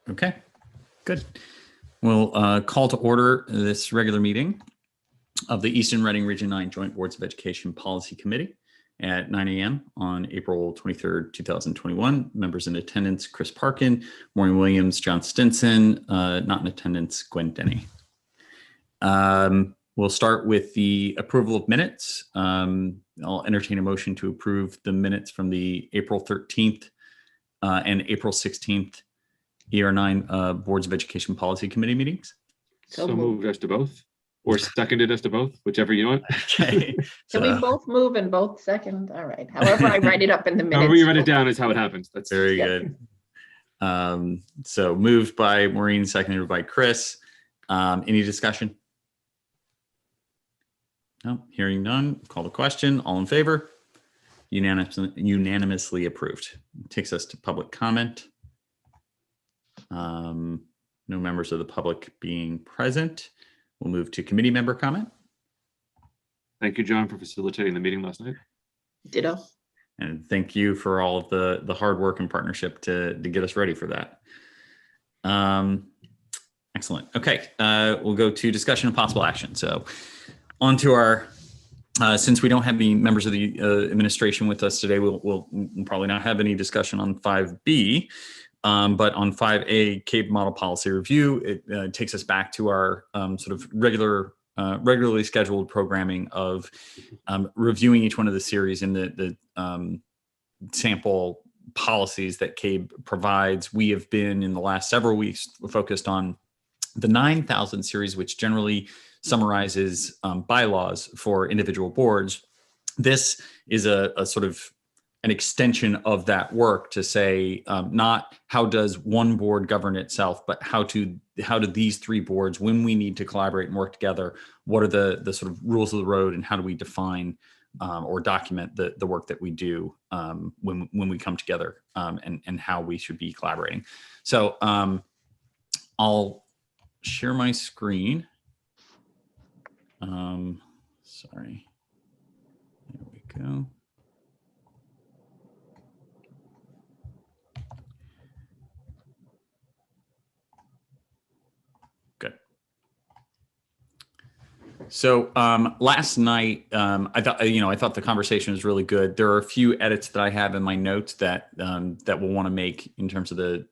Okay, good. We'll call to order this regular meeting of the Easton Reading Region 9 Joint Boards of Education Policy Committee at 9 a.m. on April 23rd, 2021. Members in attendance, Chris Parkin, Maureen Williams, John Stinson, not in attendance, Gwen Denny. We'll start with the approval of minutes. I'll entertain a motion to approve the minutes from the April 13th and April 16th ER9 Boards of Education Policy Committee meetings. So moved as to both, or seconded as to both, whichever you want. Okay. So we both move and both second. All right. However, I write it up in the minutes. However you write it down is how it happens. That's very good. So moved by Maureen, seconded by Chris. Any discussion? No, hearing none. Call the question. All in favor? Unanimously approved. Takes us to public comment. No members of the public being present. We'll move to committee member comment. Thank you, John, for facilitating the meeting last night. Ditto. And thank you for all of the hard work and partnership to get us ready for that. Excellent. Okay, we'll go to discussion and possible action. So on to our, since we don't have any members of the administration with us today, we'll probably not have any discussion on 5B. But on 5A, CABE model policy review, it takes us back to our sort of regularly scheduled programming of reviewing each one of the series in the sample policies that CABE provides. We have been in the last several weeks focused on the 9,000 series, which generally summarizes bylaws for individual boards. This is a sort of an extension of that work to say not how does one board govern itself, but how do these three boards, when we need to collaborate and work together, what are the sort of rules of the road, and how do we define or document the work that we do when we come together, and how we should be collaborating. So I'll share my screen. Sorry, there we go. So last night, I thought the conversation was really good. There are a few edits that I have in my notes that we'll want to make in terms of the,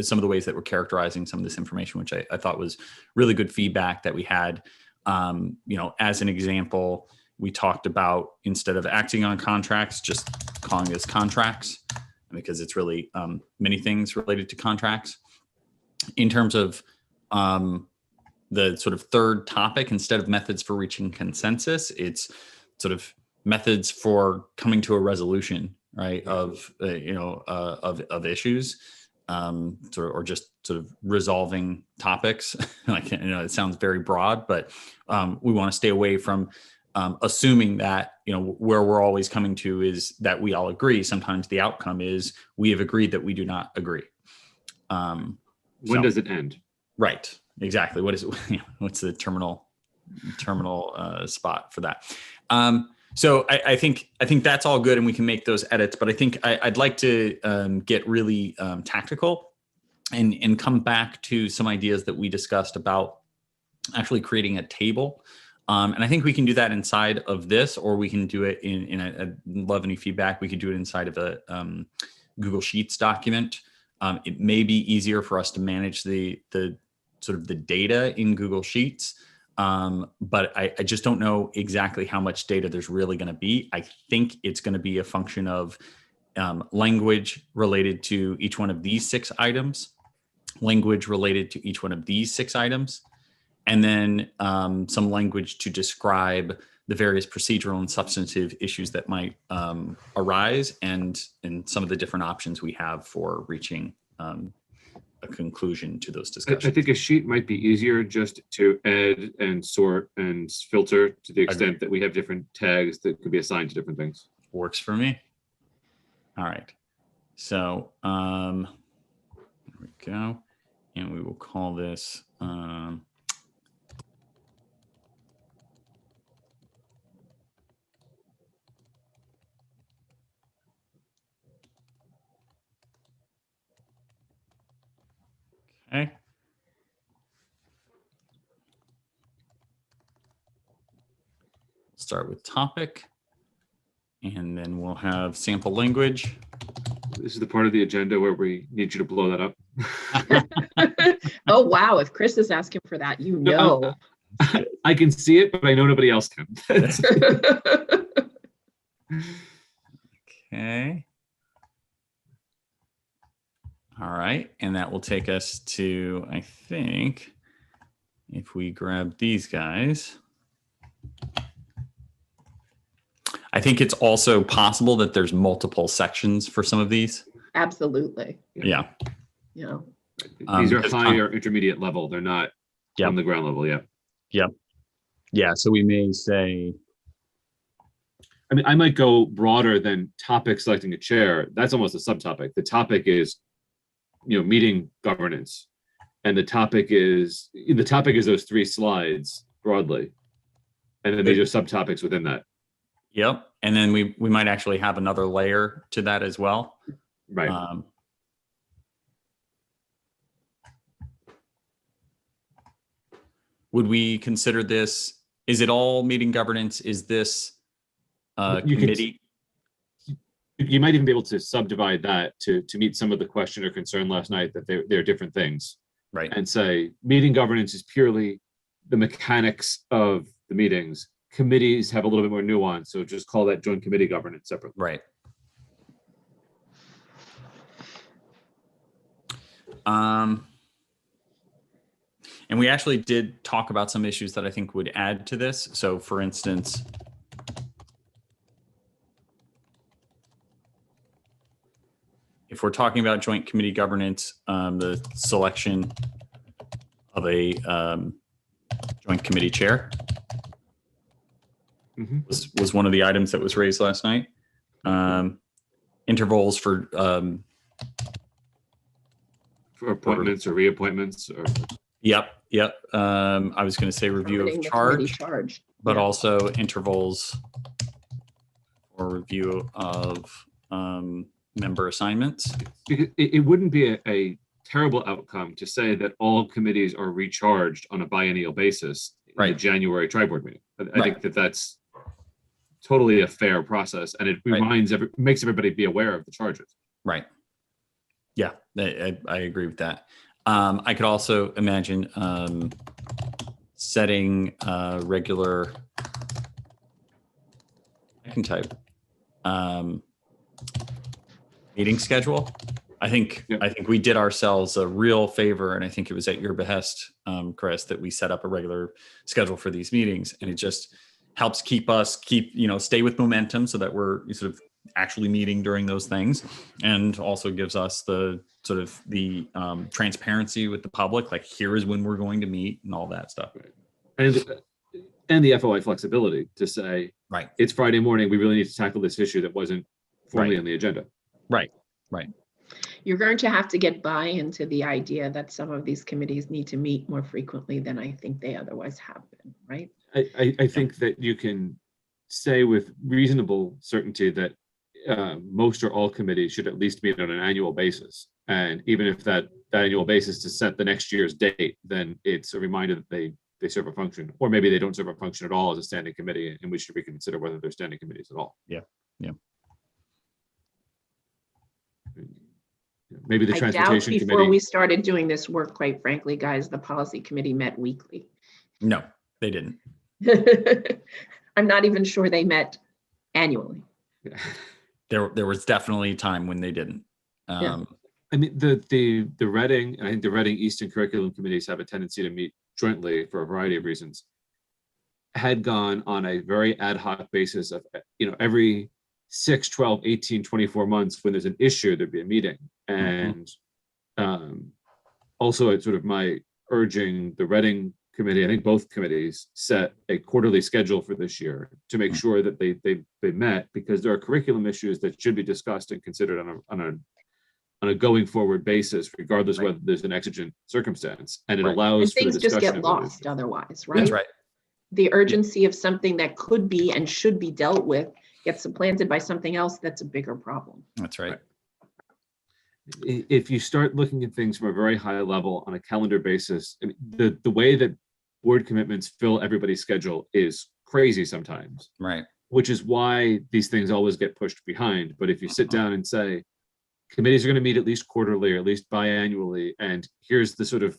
some of the ways that we're characterizing some of this information, which I thought was really good feedback that we had. As an example, we talked about, instead of acting on contracts, just calling this contracts, because it's really many things related to contracts. In terms of the sort of third topic, instead of methods for reaching consensus, it's sort of methods for coming to a resolution, right? Of issues, or just sort of resolving topics. It sounds very broad, but we want to stay away from assuming that where we're always coming to is that we all agree. Sometimes the outcome is we have agreed that we do not agree. When does it end? Right. Exactly. What is it? What's the terminal spot for that? So I think that's all good, and we can make those edits. But I think I'd like to get really tactical and come back to some ideas that we discussed about actually creating a table. And I think we can do that inside of this, or we can do it I'd love any feedback. We could do it inside of a Google Sheets document. It may be easier for us to manage the sort of the data in Google Sheets. But I just don't know exactly how much data there's really going to be. I think it's going to be a function of language related to each one of these 6 items, language related to each one of these 6 items, and then some language to describe the various procedural and substantive issues that might arise, and some of the different options we have for reaching a conclusion to those discussions. I think a sheet might be easier just to add and sort and filter to the extent that we have different tags that could be assigned to different things. Works for me. All right. So there we go. And we will call this Okay. Start with topic, and then we'll have sample language. This is the part of the agenda where we need you to blow that up. Oh, wow. If Chris is asking for that, you know. I can see it, but I know nobody else can. Okay. All right, and that will take us to, I think, if we grab these guys. I think it's also possible that there's multiple sections for some of these. Absolutely. Yeah. Yeah. These are because higher intermediate level. They're not Yep. on the ground level yet. Yeah, so we may say, I mean, I might go broader than topic selecting a chair. That's almost a subtopic. The topic is, meeting governance. And the topic is those 3 slides broadly. And then these are subtopics within that. yep. And then we might actually have another layer to that as well. Right. Would we consider this, is it all meeting governance? Is this You could- committee? You might even be able to subdivide that to meet some of the question or concern last night that they're different things, Right. and say meeting governance is purely the mechanics of the meetings. Committees have a little bit more nuance, so just call that joint committee governance separately. Right. And we actually did talk about some issues that I think would add to this. So for instance, if we're talking about joint committee governance, the selection of a joint committee chair was one of the items that was raised last night. Intervals for appointments or reappointments or Yep. I was going to say review of Determining the committee charge, but Yeah. also intervals or review of member assignments. because it wouldn't be a terrible outcome to say that all committees are recharged on a biennial basis in the Right. January tri-board meeting. I Right. think that's totally a fair process, and it Right. makes everybody be aware of the charges. Right. Yeah, I agree with that. I could also imagine setting a regular, I can type, meeting schedule. I think we did ourselves a real favor, and I think it was at your behest, Chris, that we set up a regular schedule for these meetings, and it just helps stay with momentum so that we're sort of actually meeting during those things, and also gives us the sort of the transparency with the public, like here is when we're going to meet and all that stuff. And the FOI flexibility to say, Right. it's Friday morning, we really need to tackle this issue that wasn't formally Right. on the agenda. Right. You're going to have to get buy-in to the idea that some of these committees need to meet more frequently than I think they otherwise have been, right? I think that you can say with reasonable certainty that most or all committees should at least meet on an annual basis. And even if that annual basis to set the next year's date, then it's a reminder that they serve a function, or maybe they don't serve a function at all as a standing committee, and we should reconsider whether they're standing committees at all. Yeah. Maybe the I doubt transportation before committee. we started doing this work, quite frankly, guys, the policy committee met weekly. No, they didn't. I'm not even sure they met annually. There was definitely a time when they didn't. Yeah. I mean, the Reading, I think the Reading Easton curriculum committees have a tendency to meet jointly for a variety of reasons. Had gone on a very ad hoc basis of, every 6, 12, 18, 24 months when there's an issue, there'd be a meeting. And also it's sort of my urging the Reading committee, I think both committees set a quarterly schedule for this year to make sure that they met, because there are curriculum issues that should be discussed and considered on a going forward basis, regardless whether there's an exigent circumstance, and it Right. allows And for the things just discussion get of those lost issues. otherwise, right? That's right. The urgency of something that could be and should be dealt with gets supplanted by something else that's a bigger problem. That's right. if you start looking at things from a very high level on a calendar basis, the way that board commitments fill everybody's schedule is crazy sometimes, Right. which is why these things always get pushed behind. But if you sit down and say, committees are going to meet at least quarterly or at least biannually, and here's the sort of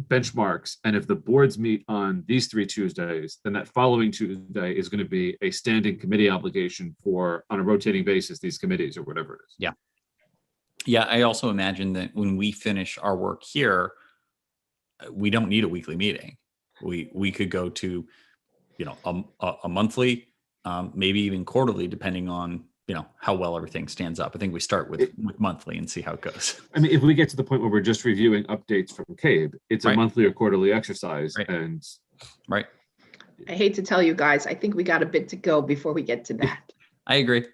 benchmarks, and if the boards meet on these 3 Tuesdays, then that following Tuesday is going to be a standing committee obligation for, on a rotating basis, these committees or whatever it is. Yeah. Yeah, I also imagine that when we finish our work here, we don't need a weekly meeting. We could go to, a monthly, maybe even quarterly, depending on how well everything stands up. I think we start with monthly and see how it goes. I mean, if we get to the point where we're just reviewing updates from CABE, it's a Right. monthly or quarterly exercise, Right. and Right. I hate to tell you guys, I think we got a bit to go before we get to that. I agree.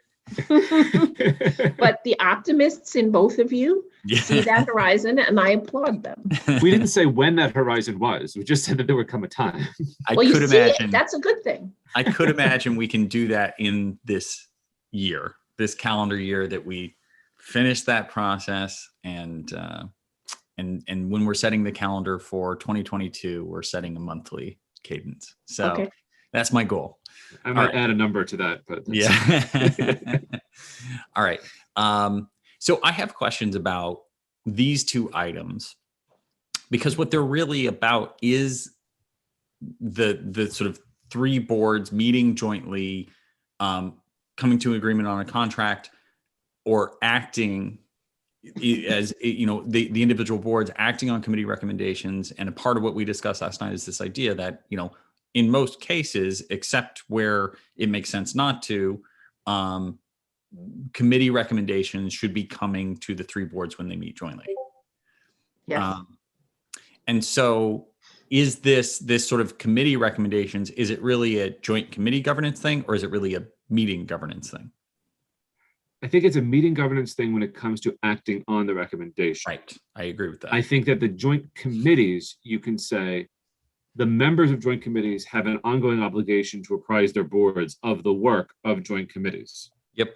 But the optimists in both of you Yeah. see that horizon, and I applaud them. we didn't say when that horizon was. We just said that there would come a time. I Well, you could see it, imagine. that's a good thing. I could imagine we can do that in this year, this calendar year, that we finish that process, and when we're setting the calendar for 2022, we're setting a monthly cadence. So Okay. That's my goal. I might right. add a number to that, but Yeah. All right. So I have questions about these 2 items, because what they're really about is the sort of 3 boards meeting jointly, coming to an agreement on a contract, or acting as the individual boards acting on committee recommendations. And a part of what we discussed last night is this idea that in most cases, except where it makes sense not to, committee recommendations should be coming to the 3 boards when they meet jointly. Yes. And so is this sort of committee recommendations, is it really a joint committee governance thing, or is it really a meeting governance thing? I think it's a meeting governance thing when it comes to acting on the recommendation. Right. I agree with that. I think that the joint committees, you can say, the members of joint committees have an ongoing obligation to apprise their boards of the work of joint committees. Yep.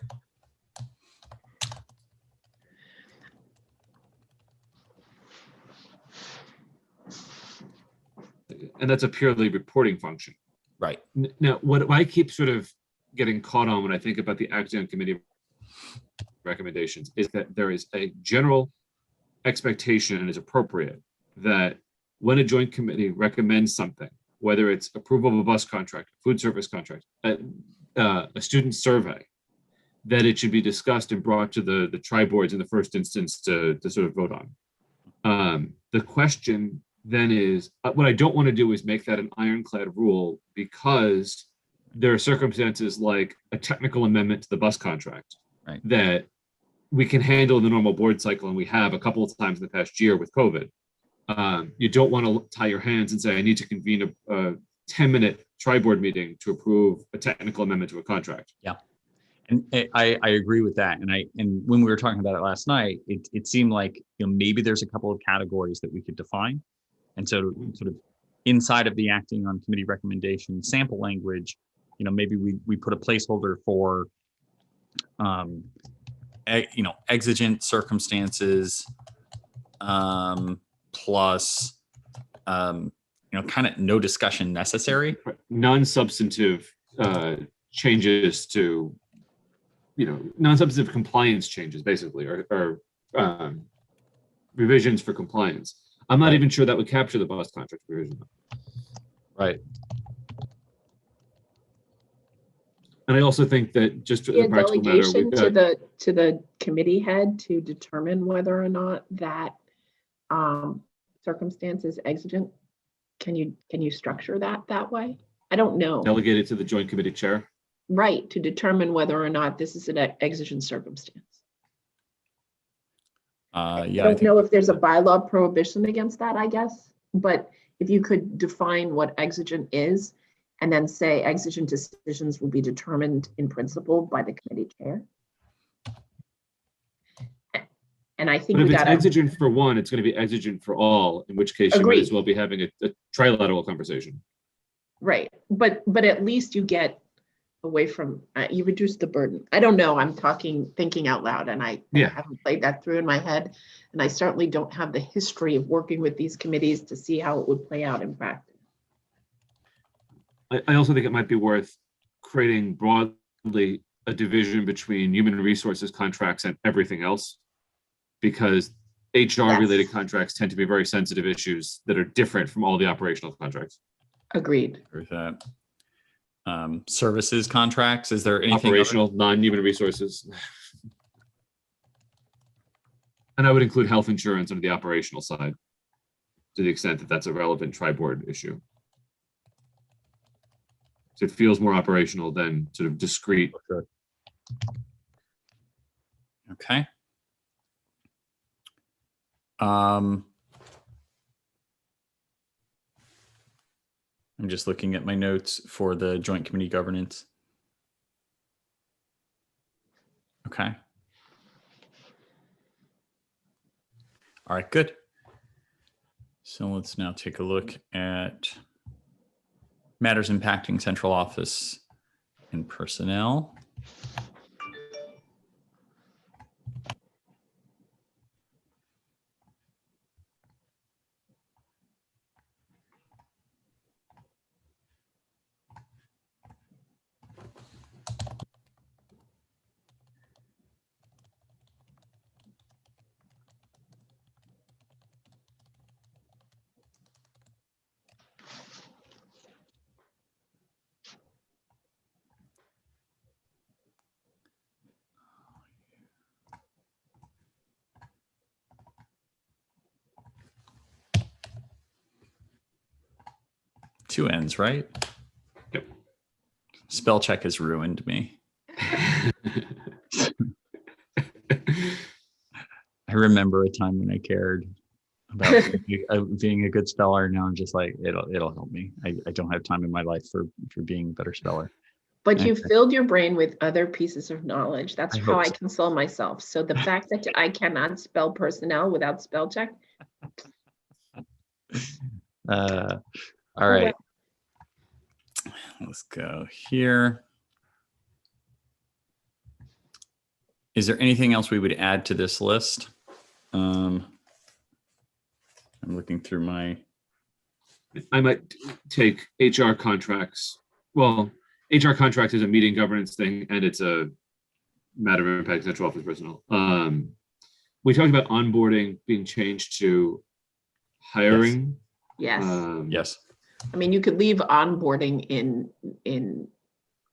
And that's a purely reporting function. Right. Now, what I keep sort of getting caught on when I think about the acting on committee recommendations is that there is a general expectation, and is appropriate, that when a joint committee recommends something, whether it's approval of a bus contract, food service contract, a student survey, that it should be discussed and brought to the tri-boards in the first instance to sort of vote on. The question then is, what I don't want to do is make that an ironclad rule, because there are circumstances like a technical amendment to the bus contract, right, that we can handle in the normal board cycle, and we have a couple of times in the past year with COVID. You don't want to tie your hands and say, I need to convene a 10-minute tri-board meeting to approve a technical amendment to a contract. Yeah. And I agree with that. And when we were talking about it last night, it seemed like, maybe there's a couple of categories that we could define. And so sort of inside of the acting on committee recommendation sample language, maybe we put a placeholder for, exigent circumstances, plus, kind of no discussion necessary. Non-substantive changes to, non-substantive compliance changes, basically, or revisions for compliance. I'm not even sure that would capture the bus contract provision. Right. And I also think that just as A a practical matter, delegation we've got, to the committee head to determine whether or not that circumstance is exigent. Can you structure that way? I don't know. delegated to the joint committee chair. Right, to determine whether or not this is an exigent circumstance. Yeah. I don't know if there's a bylaw prohibition against that, I guess, but if you could define what exigent is, and then say exigent decisions will be determined in principle by the committee chair. And I think But if we it's got exigent for one, it's going to be exigent for all, in which case you might as Agreed. well be having a trilateral conversation. right, but at least you get away from, you reduce the burden. I don't know, I'm thinking out loud, and I Yeah. haven't played that through in my head. And I certainly don't have the history of working with these committees to see how it would play out in practice. I also think it might be worth creating broadly a division between human resources contracts and everything else, because HR related Yes. contracts tend to be very sensitive issues that are different from all the operational contracts. Agreed. Agree with that. Services contracts, is there anything Operational, non-human resources. And I would include health insurance under the operational side, to the extent that that's a relevant tri-board issue. So it feels more operational than sort of discrete. Sure. Okay. I'm just looking at my notes for the joint committee governance. Okay. All right, good. So let's now take a look at matters impacting central office and personnel. Two ends, right? Yep. Spell check has ruined me. I remember a time when I cared about being a good speller. Now I'm just like, it'll help me. I don't have time in my life for being a better speller. But you Okay. filled your brain with other pieces of knowledge. That's I how hope I so. console myself. So the fact that I cannot spell personnel without spell check. All Oh, right. Let's go here. Is there anything else we would add to this list? I'm looking through my. I might take HR contracts. Well, HR contracts is a meeting governance thing, and it's a matter of impact central office personnel. We talked about onboarding being changed to hiring. Yes. Yes. I mean, you could leave onboarding in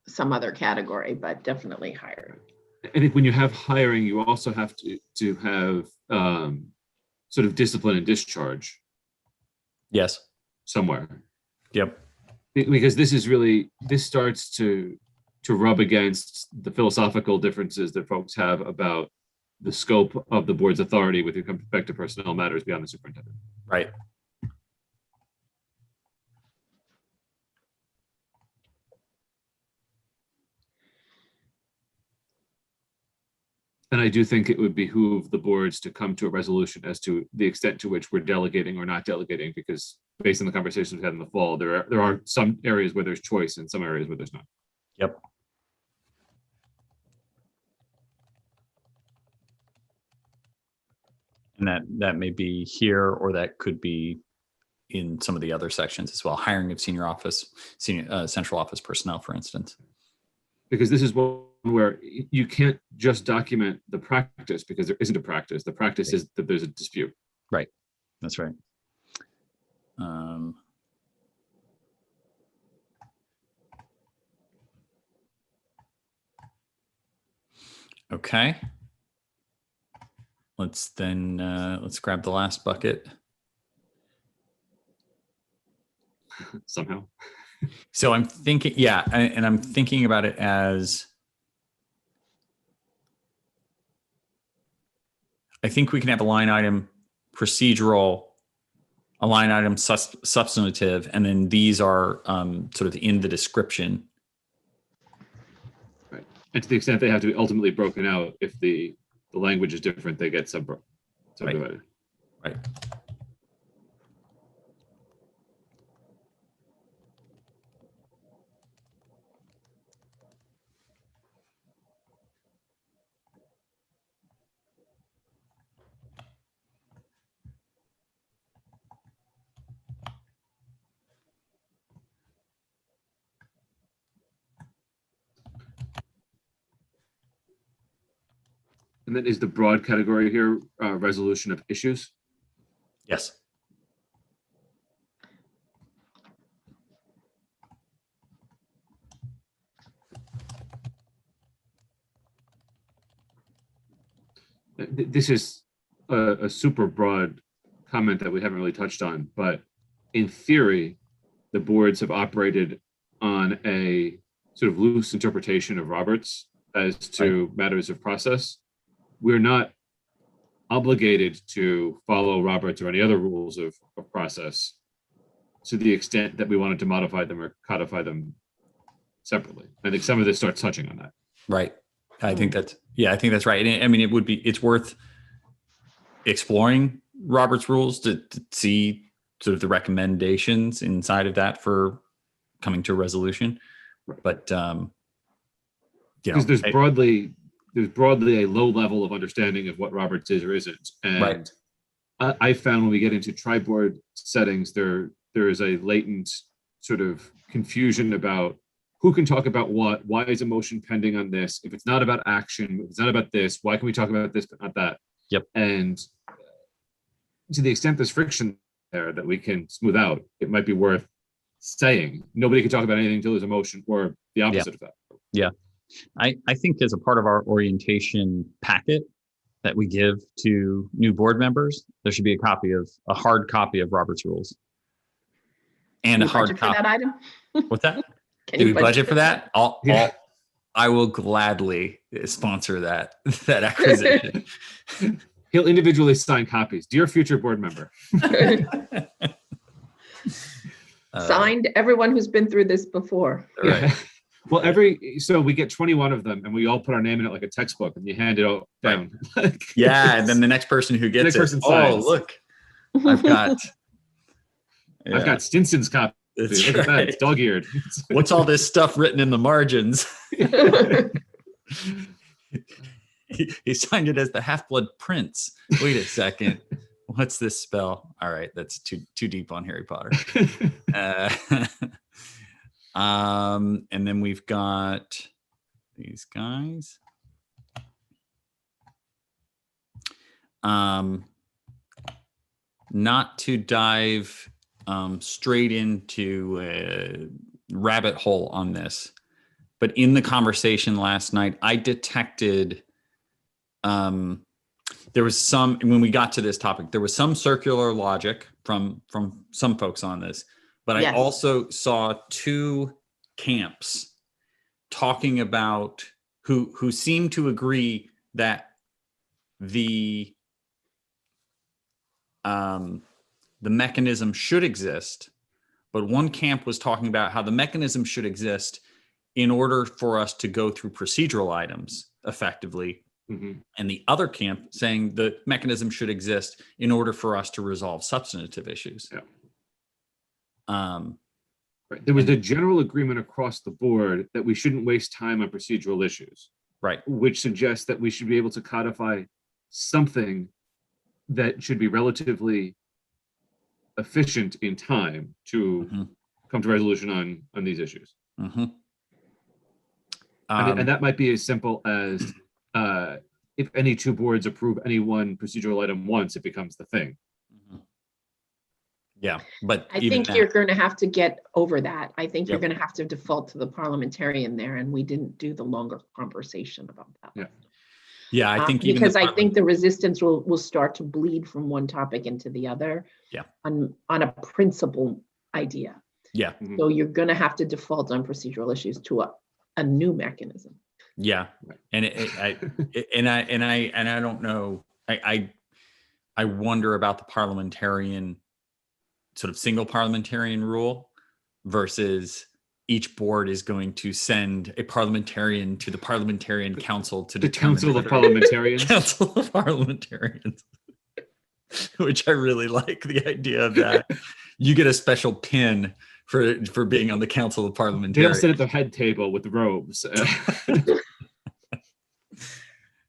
some other category, but definitely hiring. I think when you have hiring, you also have to have sort of discipline and discharge Yes. somewhere, Yep. because this starts to rub against the philosophical differences that folks have about the scope of the board's authority with respect to personnel matters beyond the superintendent. Right. And I do think it would behoove the boards to come to a resolution as to the extent to which we're delegating or not delegating, because based on the conversations we had in the fall, there are some areas where there's choice and some areas where there's not. Yep. And that may be here, or that could be in some of the other sections as well. Hiring of senior central office personnel, for instance. Because this is one where you can't just document the practice because there isn't a practice. The practice is that there's a dispute. Right. That's right. Okay. Let's grab the last bucket. Somehow. So I'm thinking, yeah, and I'm thinking about it as, I think we can have a line item procedural, a line item substantive, and then these are sort of in the description. Right. And to the extent they have to be ultimately broken out, if the language is different, they get subdivided. Right. And then is the broad category here resolution of issues? Yes. This is a super broad comment that we haven't really touched on, but in theory, the boards have operated on a sort of loose interpretation of Roberts as to matters of process. We're not obligated to follow Roberts or any other rules of process to the extent that we wanted to modify them or codify them separately. I think some of this starts touching on that. Right. I think that's right. And I mean, it's worth exploring Robert's rules to see sort of the recommendations inside of that for coming to a resolution. But, because there's broadly a low level of understanding of what Roberts is or isn't. And I found when we get into tri-board settings, there is a latent sort of confusion about who can talk about what, why is a motion pending on this? If it's not about action, if it's not about this, why can we talk about this but not that? Yep. And to the extent there's friction there that we can smooth out, it might be worth saying nobody can talk about anything until there's a motion, or the opposite of that. Yeah. I think as a part of our orientation packet that we give to new board members, there should be a hard copy of Robert's rules. And a hard copy. That item? What's that? Do we budget for that? I will gladly sponsor that acquisition. He'll individually sign copies. Dear future board member. Signed everyone who's been through this before. Right. Well, so we get 21 of them and we all put our name in it like a textbook and you hand it all down. Yeah. And then the next person who gets it, look, I've got Stinson's copy. That's Look at that, it's dog-eared. What's all this stuff written in the margins? He signed it as the Half-Blood Prince. Wait a second. What's this spell? All right, that's too deep on Harry Potter. And then we've got these guys. Not to dive straight into a rabbit hole on this, but in the conversation last night, I detected there was some, when we got to this topic, there was some circular logic from some folks on this, but I also saw two camps talking about who seemed to agree that the mechanism should exist, but one camp was talking about how the mechanism should exist in order for us to go through procedural items effectively. Mm-hmm. And the other camp saying the mechanism should exist in order for us to resolve substantive issues. Yeah. There was a general agreement across the board that we shouldn't waste time on procedural issues. Right. Which suggests that we should be able to codify something that should be relatively efficient in time to come to resolution on these issues. Mm-hmm. And that might be as simple as if any two boards approve any one procedural item once, it becomes the thing. Yeah, but I think you're going to have to get over that. I think you're going to have to default to the parliamentarian there, and we didn't do the longer conversation about that. Yeah, I think because I think the resistance will start to bleed from one topic into the other. Yeah, on a principle idea. Yeah. So you're going to have to default on procedural issues to a new mechanism. Yeah, and I don't know. I wonder about the parliamentarian, sort of single parliamentarian rule versus each board is going to send a parliamentarian to the parliamentarian council to the council of parliamentarians. Council of parliamentarians, which I really like the idea of that. You get a special pin for being on the council of parliamentarians. They'll sit at the head table with the robes.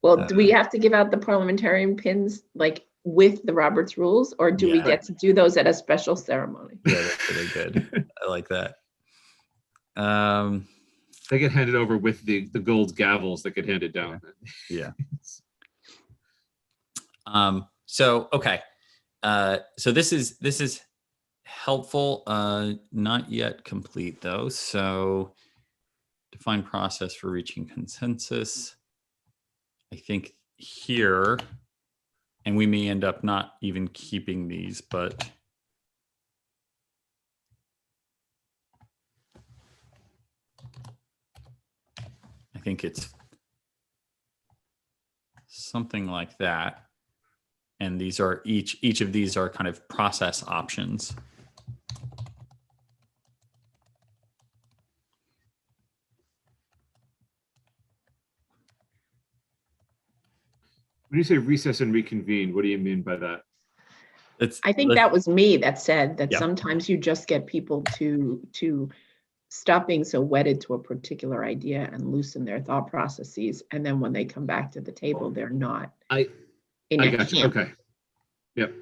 Well, do we have to give out the parliamentarian pins like with the Roberts rules, or do we get to do those at a special ceremony? Yeah, that's really good. I like that. They get handed over with the gold gavels that get handed down. Yeah. So, okay. So this is helpful, not yet complete though. So define process for reaching consensus. I think here, and we may end up not even keeping these, but I think it's something like that. And these are each of these are kind of process options. When you say recess and reconvene, what do you mean by that? I think that was me that said that Yeah. sometimes you just get people to stop being so wedded to a particular idea and loosen their thought processes. And then when they come back to the table, they're not I in a got you. camp. Okay. Yep.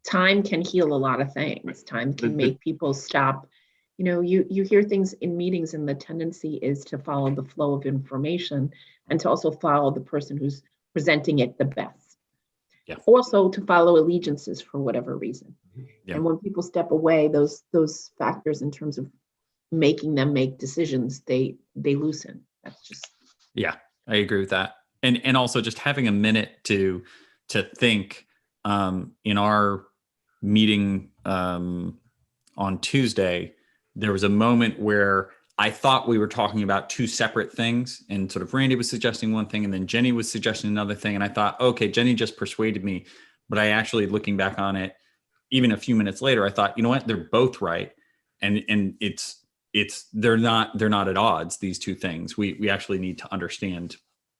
Time can heal a lot of things. Time can The- make people stop. You know, you hear things in meetings and the tendency is to follow the flow of information and to also follow the person who's presenting it the best. Yeah. Also to follow allegiances for whatever reason. Yeah. And when people step away, those factors in terms of making them make decisions, they loosen. That's just. Yeah, I agree with that. And also just having a minute to think. In our meeting on Tuesday, there was a moment where I thought we were talking about two separate things, and sort of Randy was suggesting one thing and then Jenny was suggesting another thing. And I thought, okay, Jenny just persuaded me. But I actually, looking back on it, even a few minutes later, I thought, you know what, they're both right. And they're not at odds, these two things. We actually need to understand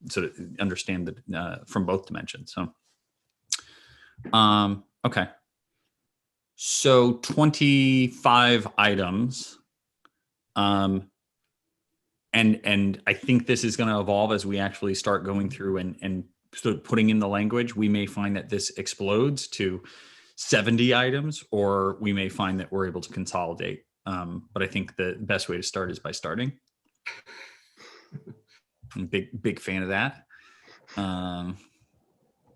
that from both dimensions. So okay. So 25 items. And I think this is going to evolve as we actually start going through and sort of putting in the language. We may find that this explodes to 70 items, or we may find that we're able to consolidate. But I think the best way to start is by starting. I'm a big fan of that.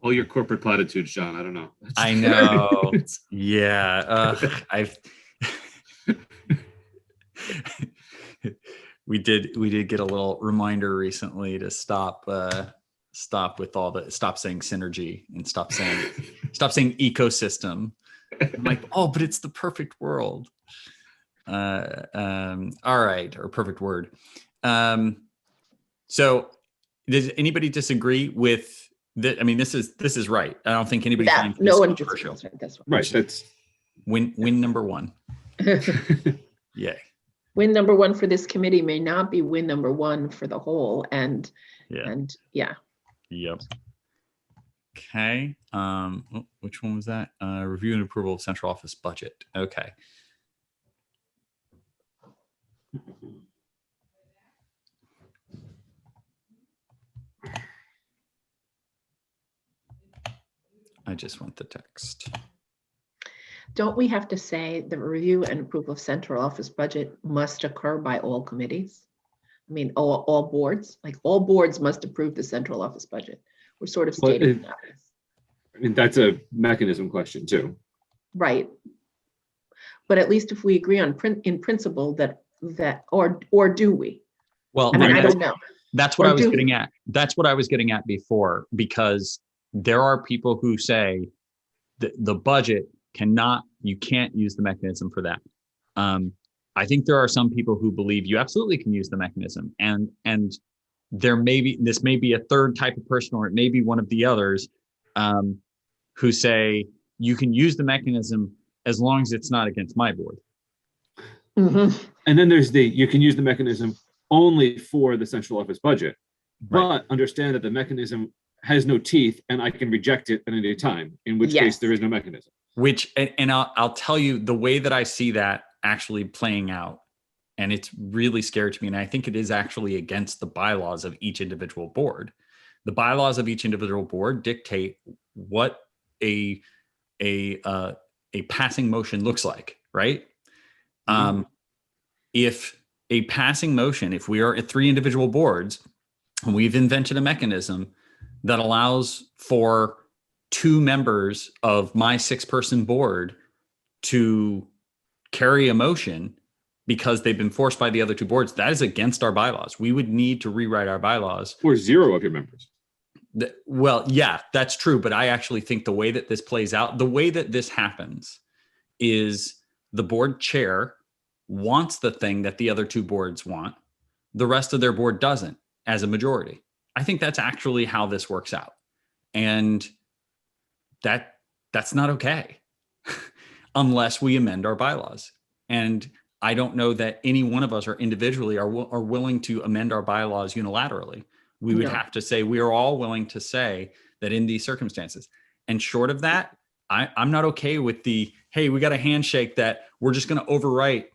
All your corporate platitudes, John. I don't know. I know. Yeah. We did get a little reminder recently to stop with stop saying synergy and stop saying ecosystem. I'm like, oh, but it's the perfect world. All right, or perfect word. So does anybody disagree with that? I mean, this is right. I don't think anybody finds this No one controversial. disagrees. That's Right. That's Win number one. Yay. Win number one for this committee may not be win number one for the whole. And yeah. Yep. Okay. Which one was that? Review and approval of central office budget. Okay. I just want the text. Don't we have to say the review and approval of central office budget must occur by all committees? I mean, all boards, like all boards must approve the central office budget. We're sort of stating that. I mean, that's a mechanism question too. Right. But at least if we agree on in principle that or do we? Well, I mean, I don't know. That's what I was getting at. That's what I was getting at before, because there are people who say that the budget you can't use the mechanism for that. I think there are some people who believe you absolutely can use the mechanism, and this may be a third type of person, or it may be one of the others, who say you can use the mechanism as long as it's not against my board. Mm-hmm. And then there's you can use the mechanism only for the central office budget, Right. but understand that the mechanism has no teeth and I can reject it at any time, in which Yes. case there is no mechanism. And I'll tell you the way that I see that actually playing out, and it's really scary to me. And I think it is actually against the bylaws of each individual board. The bylaws of each individual board dictate what a passing motion looks like, right? Mm-hmm. If a passing motion, if we are at 3 individual boards, and we've invented a mechanism that allows for 2 members of my 6-person board to carry a motion because they've been forced by the other 2 boards, that is against our bylaws. We would need to rewrite our bylaws. Or 0 of your members. Well, yeah, that's true. But I actually think the way that this plays out, the way that this happens is the board chair wants the thing that the other 2 boards want. The rest of their board doesn't as a majority. I think that's actually how this works out. And that's not okay unless we amend our bylaws. And I don't know that any one of us or individually are willing to amend our bylaws unilaterally. We would have to say, we are all willing to say that in these circumstances. And short of that, I'm not okay with the, hey, we got a handshake that we're just going to overwrite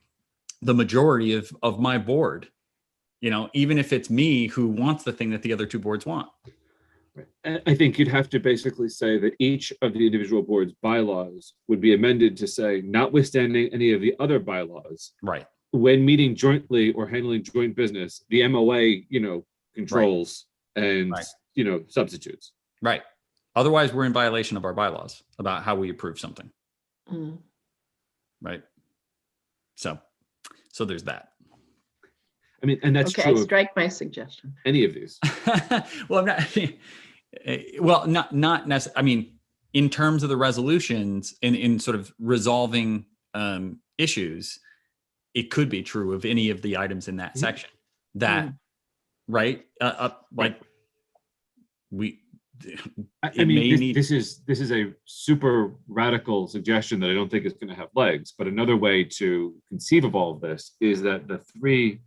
the majority of my board, even if it's me who wants the thing that the other 2 boards want. I think you'd have to basically say that each of the individual boards' bylaws would be amended to say, notwithstanding any of the other bylaws, Right. when meeting jointly or handling joint business, the MOA, controls and, substitutes. Right. Otherwise, we're in violation of our bylaws about how we approve something. Mm. Right. So there's that. I mean, and that's Okay, true of strike my suggestion. any of these. Well, I'm not. Well, not necessarily. I mean, in terms of the resolutions, in sort of resolving issues, it could be true of any of the items in that section. That, right? Like we. I mean, this is a super radical suggestion that I don't think is going to have legs. But another way to conceive of all of this is that the 3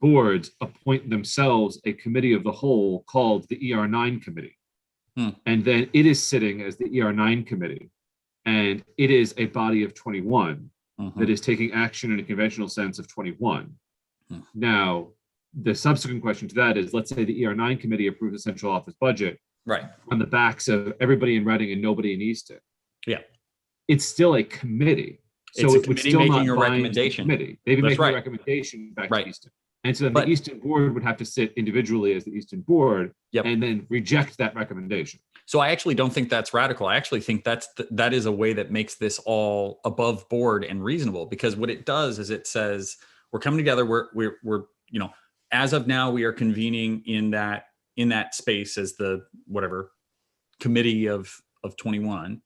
boards appoint themselves a committee of the whole called the ER9 committee. And then it is sitting as the ER9 committee. And it is a body of 21 that is taking action in a conventional sense of 21. Now, the subsequent question to that is, let's say the ER9 committee approves the central office budget. Right. On the backs of everybody in Reading and nobody in Easton. Yeah. It's still a committee. So It's a it would committee still making not a bind recommendation. the committee. They'd be That's making right. a recommendation back Right. to Easton. And so then But- the Easton board would have to sit individually as the Easton board Yep. and then reject that recommendation. So I actually don't think that's radical. I actually think that is a way that makes this all above board and reasonable, because what it does is it says we're coming together. We're as of now, we are convening in that space as the whatever committee of 21.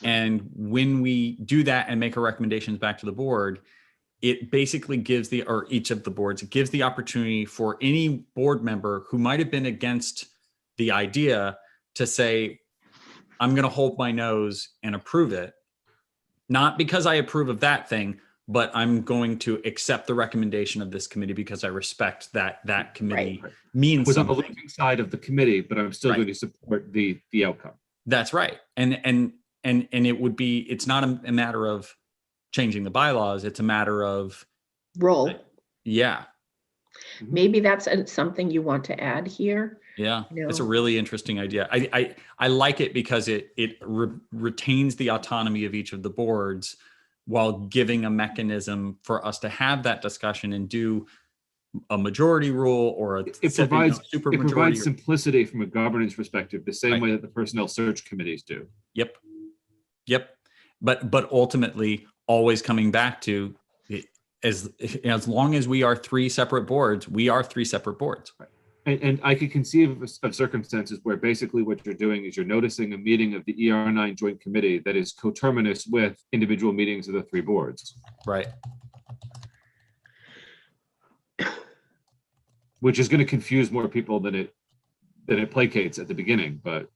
And when we do that and make our recommendations back to the board, it basically gives each of the boards, it gives the opportunity for any board member who might have been against the idea to say, I'm going to hold my nose and approve it. Not because I approve of that thing, but I'm going to accept the recommendation of this committee because I respect that committee Right. means Was on the something. losing side of the committee, but I'm still Right. going to support the outcome. That's right. And it would be, it's not a matter of changing the bylaws. It's a matter of, Roll. yeah, Maybe that's something you want to add here. yeah. You It's a know. really interesting idea. I like it because it retains the autonomy of each of the boards while giving a mechanism for us to have that discussion and do a majority rule or It provides super it majority. provides simplicity from a governance perspective, the same Right. way that the personnel search committees do. Yep. But ultimately, always coming back to as long as we are 3 separate boards, we are 3 separate boards. And I could conceive of circumstances where basically what you're doing is you're noticing a meeting of the ER9 Joint Committee that is coterminous with individual meetings of the 3 boards, Right. which is going to confuse more people than it placates at the beginning. But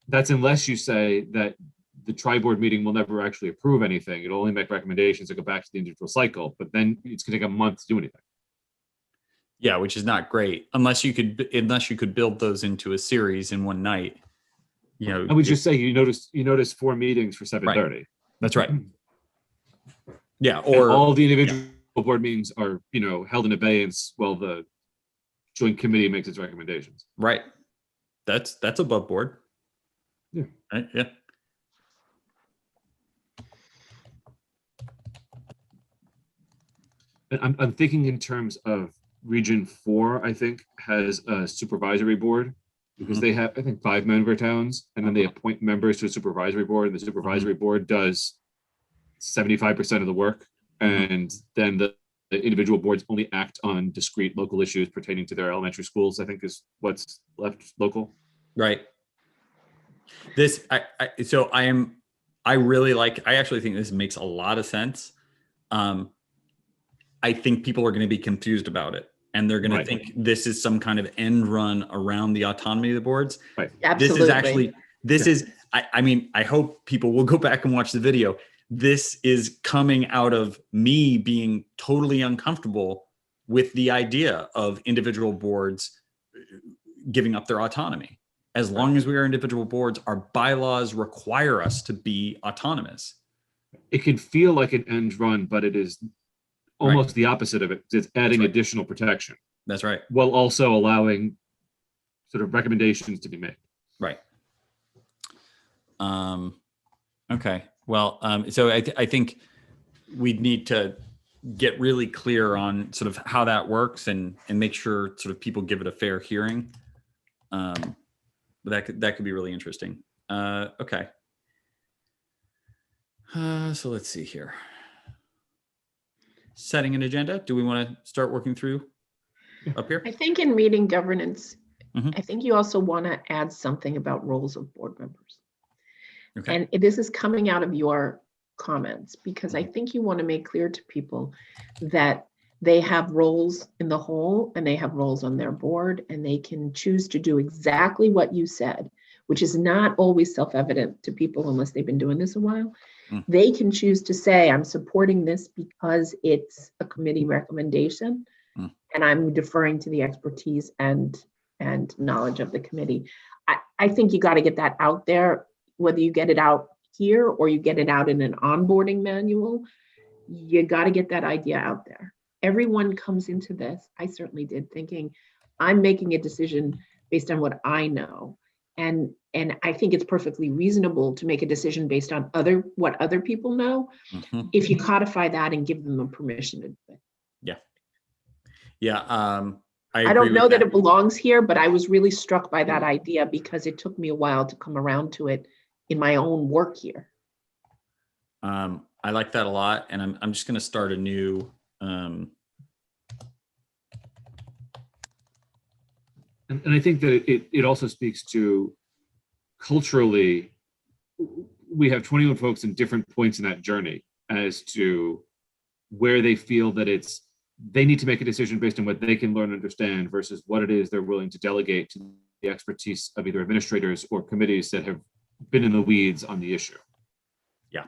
that's unless you say that the tri-board meeting will never actually approve anything. It'll only make recommendations that go back to the individual cycle, but then it's going to take a month to do anything. Yeah, which is not great unless you could build those into a series in one night. I would just say you notice 4 meetings for 7:30. That's right. Yeah, And or all the individual board meetings are held in abeyance while the joint committee makes its recommendations. right. That's above board. Yeah. Right? Yeah. And I'm thinking in terms of Region 4, I think, has a supervisory board. because they have, I think, 5-member towns, and then they appoint members to a supervisory board, and the supervisory board does 75% of the work, and then the individual boards only act on discrete local issues pertaining to their elementary schools, I think is what's left local. Right. This, I actually think this makes a lot of sense. I think people are going to be confused about it, and they're going to think this is some kind of end run around the autonomy of the boards. Right. Absolutely. I hope people will go back and watch the video. This is coming out of me being totally uncomfortable with the idea of individual boards giving up their autonomy. As long as we are individual boards, our bylaws require us to be autonomous. It can feel like an end run, but it is almost the opposite of it. It's adding additional protection. That's right. While also allowing sort of recommendations to be made. Right. Okay. Well, so I think we need to get really clear on sort of how that works and make sure sort of people give it a fair hearing. But that could be really interesting. Okay. So let's see here. Setting an agenda. Do we want to start working through up here? I think in meeting governance, Mhm. I think you also want to add something about roles of board members. Okay. And this is coming out of your comments, because I think you want to make clear to people that they have roles in the whole and they have roles on their board, and they can choose to do exactly what you said, which is not always self-evident to people unless they've been doing this a while. They can choose to say, I'm supporting this because it's a committee recommendation, and I'm deferring to the expertise and knowledge of the committee. I think you got to get that out there, whether you get it out here or you get it out in an onboarding manual. You got to get that idea out there. Everyone comes into this, I certainly did, thinking I'm making a decision based on what I know. And I think it's perfectly reasonable to make a decision based on what other people know, if you codify that and give them the permission to do it. Yeah. I don't know that it belongs here, but I was really struck by that idea because it took me a while to come around to it in my own work here. I like that a lot, and I'm just going to start a new. And I think that it also speaks to culturally, we have 21 folks in different points in that journey as to where they feel that they need to make a decision based on what they can learn and understand versus what it is they're willing to delegate to the expertise of either administrators or committees that have been in the weeds on the issue. Yeah.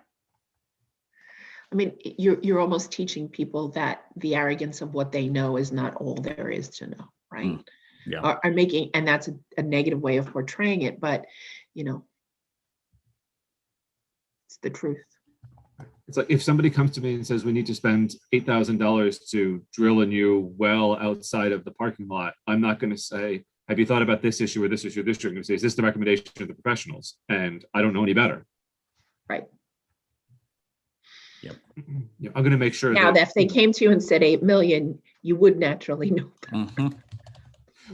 I mean, you're almost teaching people that the arrogance of what they know is not all there is to know, right? Yeah. Are making, and that's a negative way of portraying it, but it's the truth. It's like if somebody comes to me and says we need to spend $8,000 to drill a new well outside of the parking lot, I'm not going to say, have you thought about this issue or this issue or this issue? I'm going to say, is this the recommendation of the professionals? And I don't know any better. Right. Yep. I'm going to make sure Now, that if they came to you and said 8 million, you would naturally know that.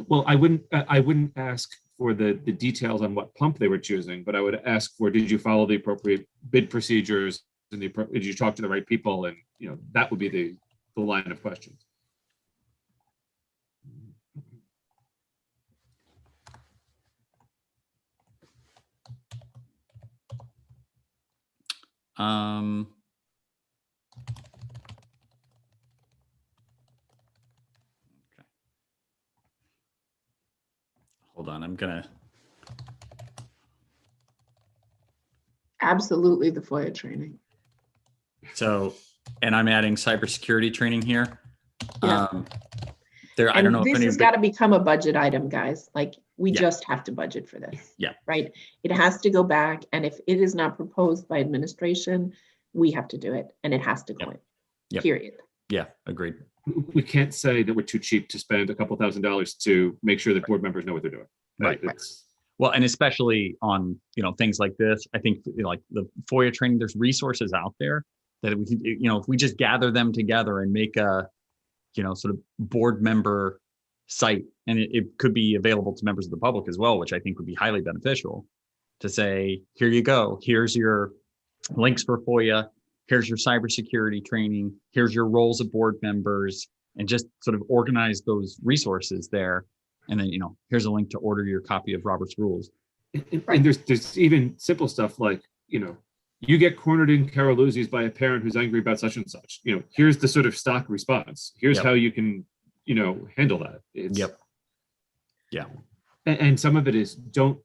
Well, I wouldn't ask for the details on what pump they were choosing, but I would ask for, did you follow the appropriate bid procedures and did you talk to the right people? And that would be the line of questions. Okay. Hold on, I'm gonna. Absolutely, the FOIA training. So, and I'm adding cybersecurity training here. Yeah. I don't know if this any has got to become a budget item, guys. Like we just have to budget for this. Yeah. Right. It has to go back, and if it is not proposed by administration, we have to do it, and it has to go in. Yep. Period. Yeah, agreed. We can't say that we're too cheap to spend a couple $1,000s to make sure that board members know what they're doing. Right. It's, Well, and especially on things like this, I think like the FOIA training, there's resources out there that we can, if we just gather them together and make a sort of board member site, and it could be available to members of the public as well, which I think would be highly beneficial, to say, here you go, here's your links for FOIA, here's your cybersecurity training, here's your roles of board members, and just sort of organize those resources there. And then, here's a link to order your copy of Robert's Rules. And there's even simple stuff like, you get cornered in Caroluzzi's by a parent who's angry about such and such. Here's the sort of stock response. Here's how you can, handle that. Yeah. And some of it is don't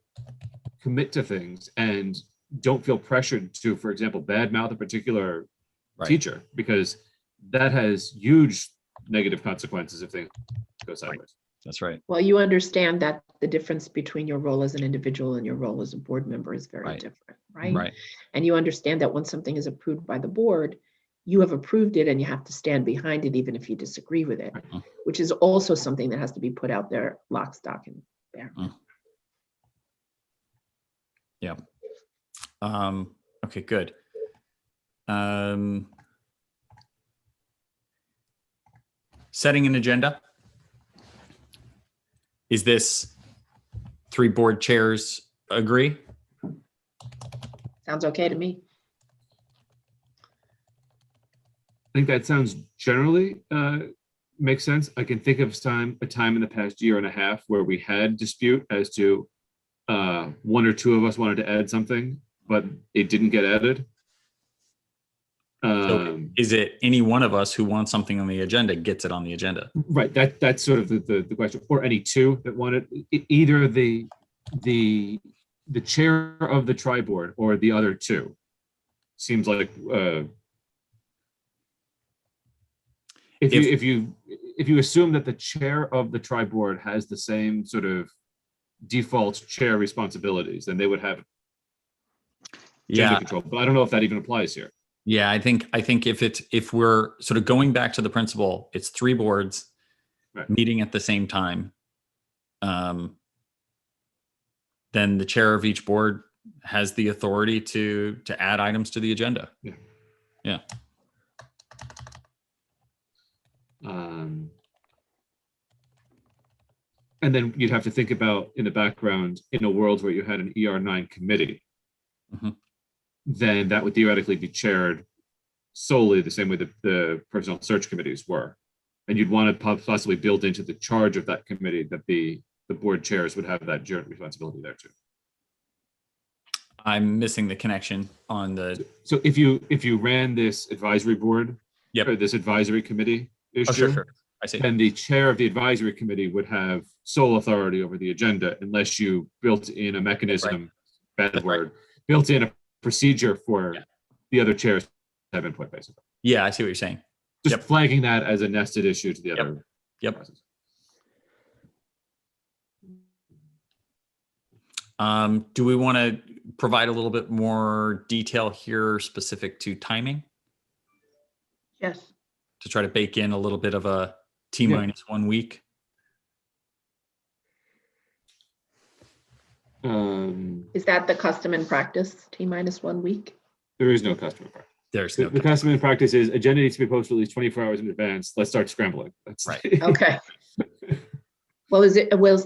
commit to things and don't feel pressured to, for example, badmouth a particular teacher, because that has huge negative consequences if things go sideways. That's right. Well, you understand that the difference between your role as an individual and your role as a board member is very different, right? Right. And you understand that when something is approved by the board, you have approved it and you have to stand behind it, even if you disagree with it, which is also something that has to be put out there lock, stock, and barrel. Yeah. Okay, good. Setting an agenda. Is this 3 board chairs agree? Sounds okay to me. I think that sounds generally makes sense. I can think of a time in the past year and a half where we had dispute as to 1 or 2 of us wanted to add something, but it didn't get added. So is it any one of us who wants something on the agenda gets it on the agenda? Right. That's sort of the question. Or any 2 that want it. Either the chair of the tri-board or the other 2 seems like if you assume that the chair of the tri-board has the same sort of default chair responsibilities, then they would have agenda control. But I don't know if that even applies here. Yeah, I think if we're sort of going back to the principle, it's 3 boards meeting at the same time. Then the chair of each board has the authority to add items to the agenda. Yeah. And then you'd have to think about in the background, in a world where you had an ER9 committee, then that would theoretically be chaired solely the same way that the personnel search committees were. And you'd want to possibly build into the charge of that committee that the board chairs would have that joint responsibility there too. I'm missing the connection on the. So if you ran this advisory board, or this advisory committee issue, Sure. I see. then the chair of the advisory committee would have sole authority over the agenda unless you built in a mechanism, built in a procedure for the other chairs to have input, basically. Yeah, I see what you're saying. Just flagging that as a nested issue to the other. Process. Do we want to provide a little bit more detail here specific to timing Yes. to try to bake in a little bit of a T-1 week? Is that the custom and practice, T-1 week? There is no custom and practice. There's no The custom and practice is agenda needs to be posted at least 24 hours in advance. Let's start scrambling. That's right. Okay. Well, was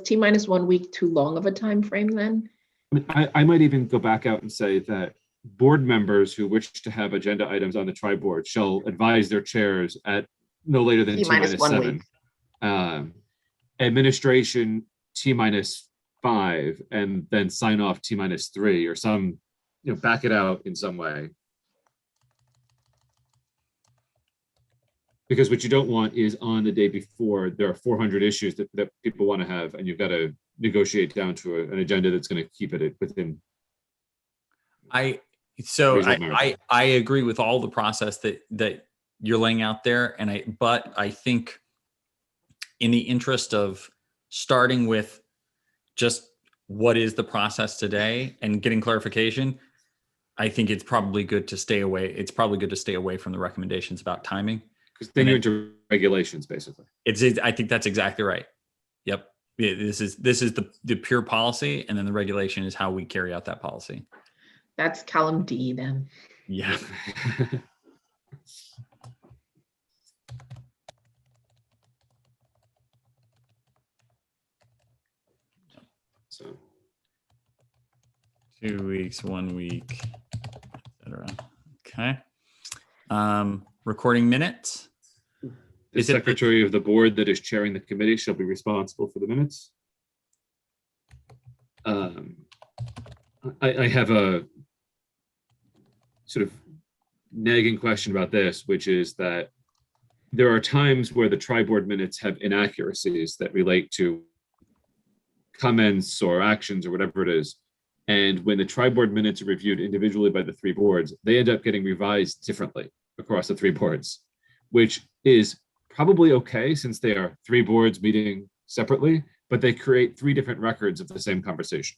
T-1 week too long of a time frame then? I might even go back out and say that board members who wish to have agenda items on the tri-board shall advise their chairs at no later than T-7. Administration T-5, and then sign off T-3 or some, back it out in some way. Because what you don't want is on the day before, there are 400 issues that people want to have, and you've got to negotiate down to an agenda that's going to keep it within. I agree with all the process that you're laying out there, but I think in the interest of starting with just what is the process today and getting clarification, I think it's probably good to stay away. It's probably good to stay away from the recommendations about timing. Because then you're into regulations, basically. I think that's exactly right. Yep. This is the pure policy, and then the regulation is how we carry out that policy. That's column D then. Yeah. 2 weeks, 1 week, etc. Okay. Recording minutes. The Is it- secretary of the board that is chairing the committee shall be responsible for the minutes. I have a sort of nagging question about this, which is that there are times where the tri-board minutes have inaccuracies that relate to comments or actions or whatever it is. And when the tri-board minutes are reviewed individually by the three boards, they end up getting revised differently across the three boards, which is probably okay since they are three boards meeting separately, but they create three different records of the same conversation,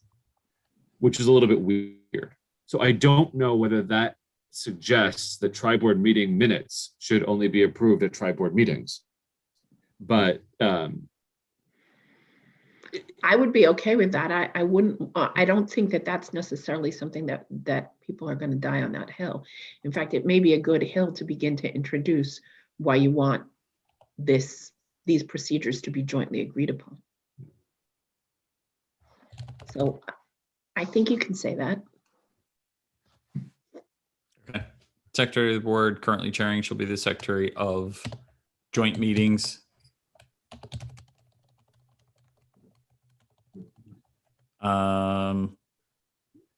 which is a little bit weird. So I don't know whether that suggests that tri-board meeting minutes should only be approved at tri-board meetings. But I would be okay with that. I wouldn't, I don't think that that's necessarily something that people are going to die on that hill. In fact, it may be a good hill to begin to introduce why you want these procedures to be jointly agreed upon. So I think you can say that. Okay. Secretary of the board currently chairing shall be the secretary of joint meetings.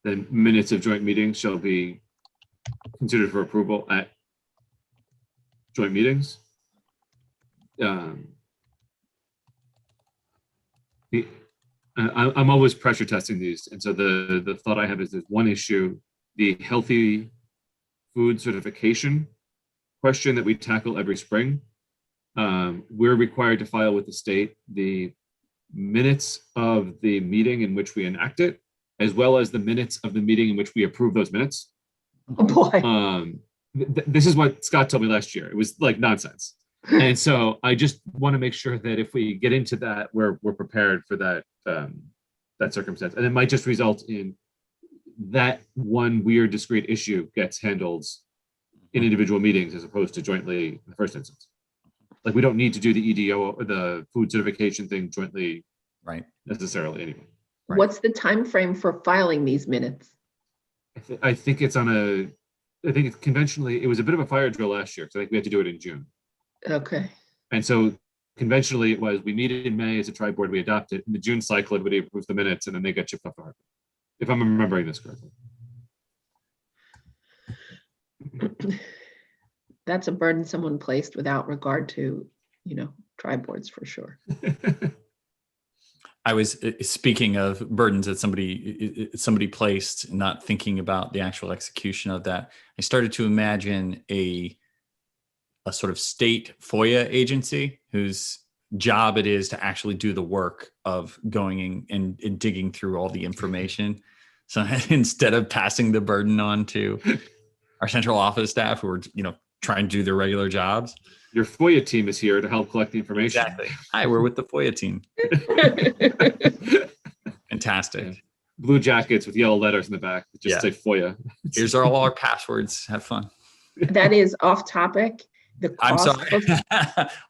then minutes of joint meetings shall be considered for approval at joint meetings. I'm always pressure testing these. And so the thought I have is there's one issue, the healthy food certification question that we tackle every spring. We're required to file with the state the minutes of the meeting in which we enact it, as well as the minutes of the meeting in which we approve those minutes. Oh boy. This is what Scott told me last year. It was like nonsense. And so I just want to make sure that if we get into that, we're prepared for that that circumstance. And it might just result in that one weird discrete issue gets handled in individual meetings as opposed to jointly in the first instance. Like we don't need to do the EDO or the food certification thing jointly, Right. necessarily anyway. Right. What's the time frame for filing these minutes? I think it's on a. I think it's conventionally it was a bit of a fire drill last year because I think we had to do it in June. Okay. And so conventionally it was we meet in May as a tri-board, we adopt it. In the June cycle, everybody approves the minutes and then they get chipped off the hard. If I'm remembering this correctly. That's a burden someone placed without regard to, tri-boards for sure. I was speaking of burdens that somebody placed, not thinking about the actual execution of that. I started to imagine a sort of state FOIA agency whose job it is to actually do the work of going and digging through all the information. So instead of passing the burden on to our central office staff who are, trying to do their regular jobs. Your FOIA team is here to help collect the information. Exactly. Hi, we're with the FOIA team. Fantastic. Yeah. Blue jackets with yellow letters in the back that just say FOIA. Here's all our passwords. Have fun. That is off topic. I'm sorry.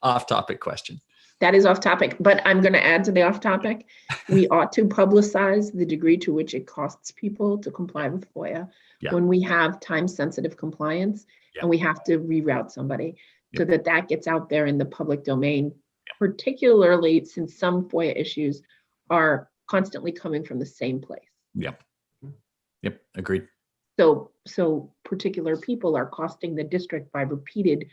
Off topic question. That is off topic, but I'm going to add to the off topic. We ought to publicize the degree to which it costs people to comply with FOIA when we have time sensitive compliance and we have to reroute somebody so that gets out there in the public domain, particularly since some FOIA issues are constantly coming from the same place. Yep. Agreed. So particular people are costing the district by repeated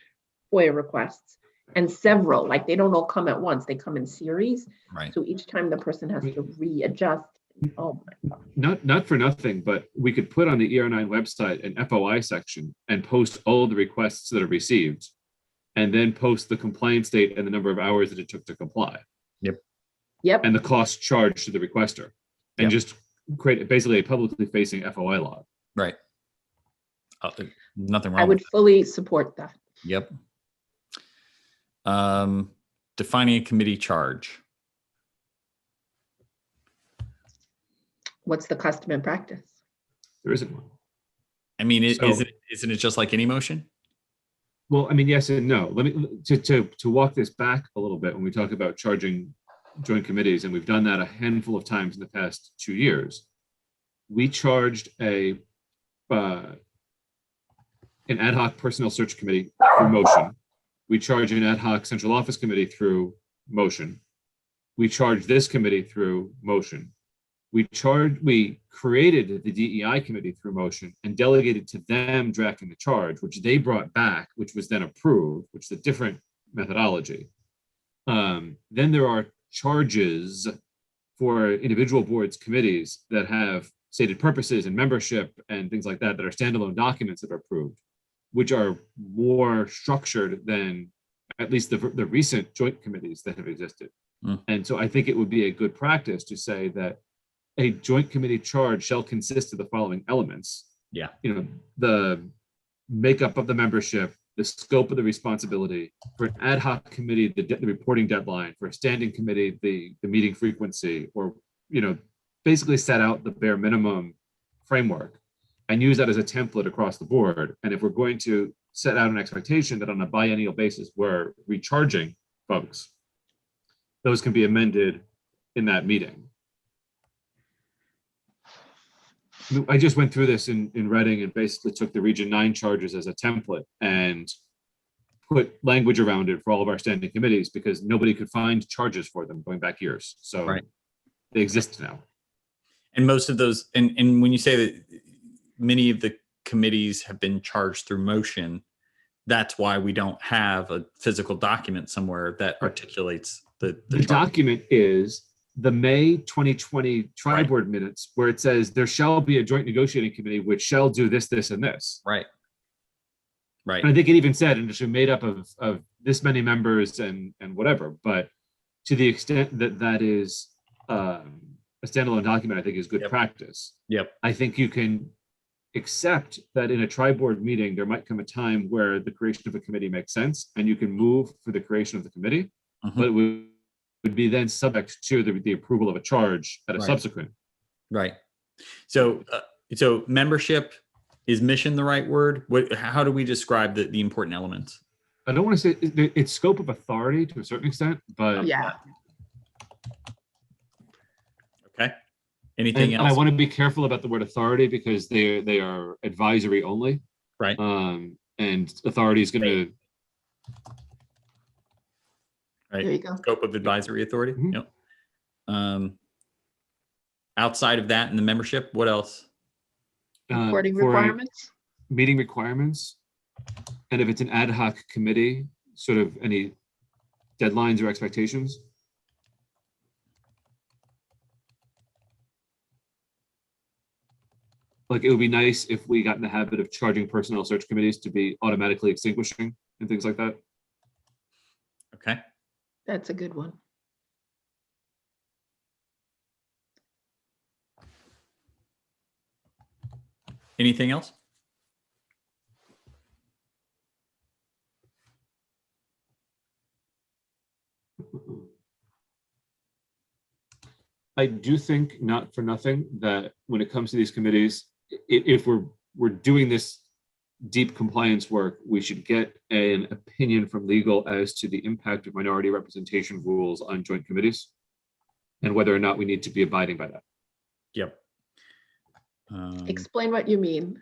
FOIA requests. And several, like they don't all come at once, they come in series. Right. So each time the person has to readjust. Oh my God. Not for nothing, but we could put on the ER9 website an FOI section and post all the requests that are received, and then post the compliance date and the number of hours that it took to comply. Yep. And the cost charged to the requester, and just create basically a publicly facing FOI log. Right. Nothing wrong. I would fully support that. Yep. Defining a committee charge. What's the custom and practice? There isn't one. I mean, isn't it just like any motion? Well, I mean, yes and no. Let me to walk this back a little bit when we talk about charging joint committees, and we've done that a handful of times in the past 2 years. we charged an ad hoc personnel search committee through motion. We charge an ad hoc central office committee through motion. We charge this committee through motion. We created the DEI committee through motion and delegated to them drafting the charge, which they brought back, which was then approved, which is a different methodology. Then there are charges for individual boards, committees that have stated purposes and membership and things like that, that are standalone documents that are approved, which are more structured than at least the recent joint committees that have existed. And so I think it would be a good practice to say that a joint committee charge shall consist of the following elements. Yeah. The makeup of the membership, the scope of the responsibility. For an ad hoc committee, the reporting deadline. For a standing committee, the meeting frequency, or basically set out the bare minimum framework and use that as a template across the board. And if we're going to set out an expectation that on a biennial basis we're recharging folks, those can be amended in that meeting. I just went through this in Reading and basically took the Region 9 charges as a template and put language around it for all of our standing committees, because nobody could find charges for them going back years. So Right. They exist now. And most of those, and when you say that many of the committees have been charged through motion, that's why we don't have a physical document somewhere that articulates the charge. Document is the May 2020 tri-board minutes, where it says there shall be a joint negotiating committee which shall do this, this, and this. Right. And I think it even said, and it's made up of this many members and whatever. But to the extent that that is a standalone document, I think is good practice. Yep. I think you can accept that in a tri-board meeting, there might come a time where the creation of a committee makes sense, and you can move for the creation of the committee, but it would be then subject to the approval of a charge at a subsequent. Right. So membership, is mission the right word? How do we describe the important elements? I don't want to say it's scope of authority to a certain extent, but Yeah. Okay. Anything else? And I want to be careful about the word authority, because they are advisory only. Right. And authority is going to. Right. There you go. Scope of advisory authority. Yep. Outside of that, in the membership, what else? Reporting for requirements. Meeting requirements. And if it's an ad hoc committee, sort of any deadlines or expectations. Like, it would be nice if we got in the habit of charging personnel search committees to be automatically extinguishing and things like that. Okay. That's a good one. Anything else? I do think, not for nothing, that when it comes to these committees, if we're doing this deep compliance work, we should get an opinion from legal as to the impact of minority representation rules on joint committees and whether or not we need to be abiding by that. Yep. Explain what you mean.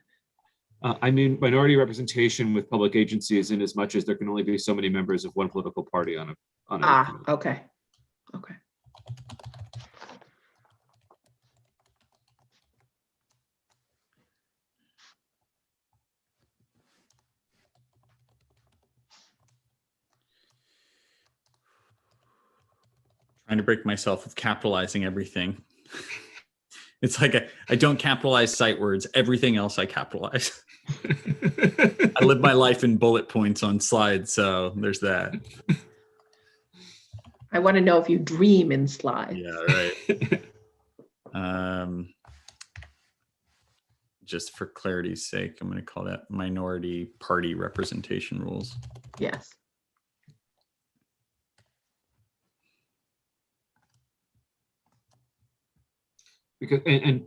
I mean minority representation with public agencies, in as much as there can only be so many members of one political party on a committee. Okay. Okay. Trying to break myself of capitalizing everything. It's like I don't capitalize sight words. Everything else I capitalize. I live my life in bullet points on slides, so there's that. I want to know if you dream in slides. Yeah, right. Just for clarity's sake, I'm going to call that minority party representation rules. Yes. Because and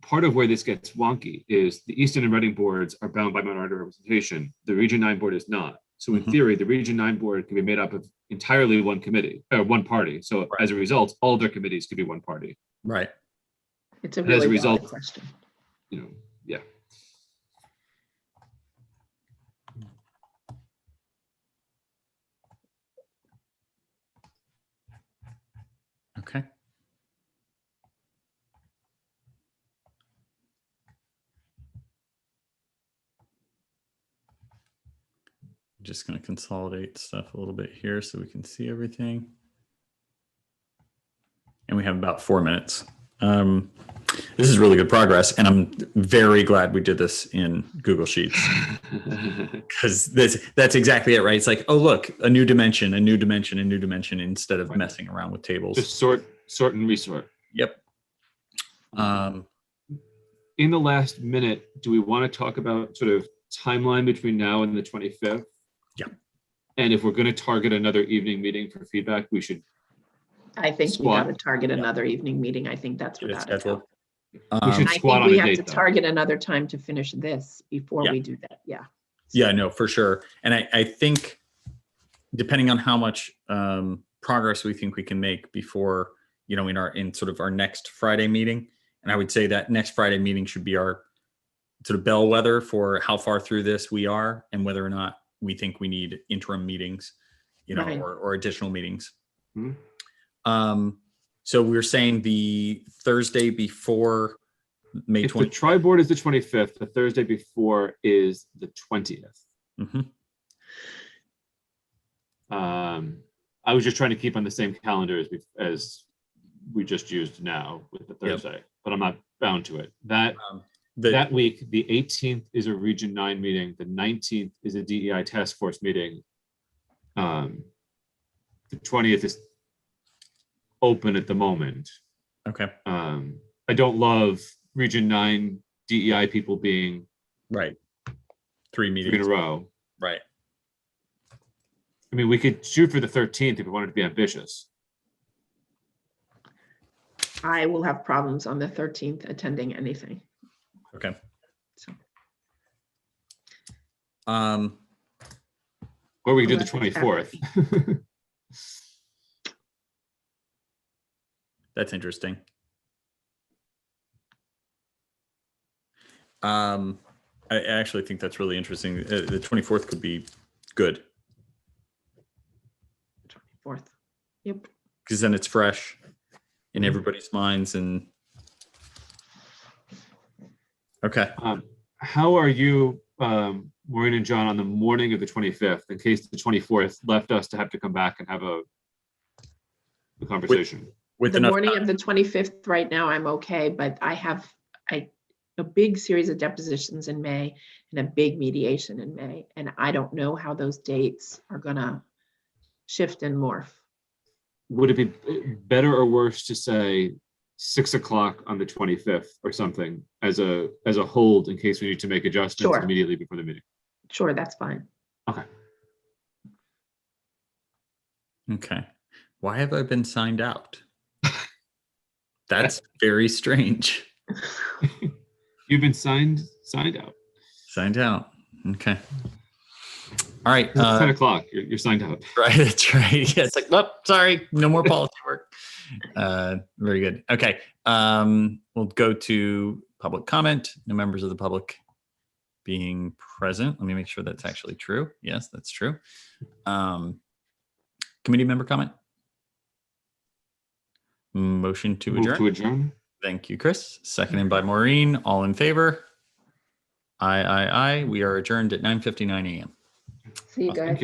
part of where this gets wonky is the Easton and Reading boards are bound by minority representation. The Region 9 board is not. So in theory, the Region 9 board can be made up of entirely one committee or one party. So as a result, all of their committees could be one party. Right. It's a And as really a result, valid question. Yeah. Okay. Just going to consolidate stuff a little bit here so we can see everything. And we have about 4 minutes. This is really good progress, and I'm very glad we did this in Google Sheets, because that's exactly it, right? It's like, oh, look, a new dimension, a new dimension, a new dimension, instead of messing around with tables. Just sort and resort. Yep. In the last minute, do we want to talk about sort of timeline between now and the 25th? Yeah. And if we're going to target another evening meeting for feedback, we should. I think we Squat. got to target another evening meeting. I think that's Get it without a scheduled. doubt. We should And I squat think on we a have date, to though. target another time to finish this before Yeah. we do that. Yeah. Yeah, no, for sure. And I think depending on how much progress we think we can make before, in sort of our next Friday meeting, and I would say that next Friday meeting should be our sort of bellwether for how far through this we are and whether or not we think we need interim meetings, Right. or additional meetings. Mhm. So we're saying the Thursday before May If the 20th. tri-board is the 25th, the Thursday before is the 20th. Mhm. I was just trying to keep on the same calendar as we just used now with the Thursday, but I'm not bound to it. That week, the 18th is a Region 9 meeting. The 19th is a DEI task force meeting. The 20th is open at the moment. Okay. I don't love Region 9 DEI people being Right. 3 meetings. 3 in a row. Right. I mean, we could shoot for the 13th if we wanted to be ambitious. I will have problems on the 13th attending anything. Okay. So Or we could do the Unless it's 24th. That's interesting. I actually think that's really interesting. The 24th could be good 24th. Yep. because then it's fresh in everybody's minds. And okay. How are you, Maureen and John, on the morning of the 25th, in case the 24th left us to have to come back and have a conversation? With The enough morning time. of the 25th, right now, I'm okay, but I have a big series of depositions in May and a big mediation in May, and I don't know how those dates are gonna shift and morph. Would it be better or worse to say 6 o'clock on the 25th or something as a hold in case we need to make adjustments Sure. immediately before the meeting? Sure, that's fine. Okay. Okay. Why have I been signed out? That's very strange. You've been signed out. Signed out. Okay. All right. It's 10 o'clock. You're signed out. Right. That's right. Yeah. It's like, nope, sorry. No more policy work. Very good. Okay. We'll go to public comment. No members of the public being present. Let me make sure that's actually true. Yes, that's true. Committee member comment. Motion to Move adjourn. to adjourn. Thank you, Chris. Seconded by Maureen. All in favor? Aye. We are adjourned at 9:59 a.m. See you Thank guys.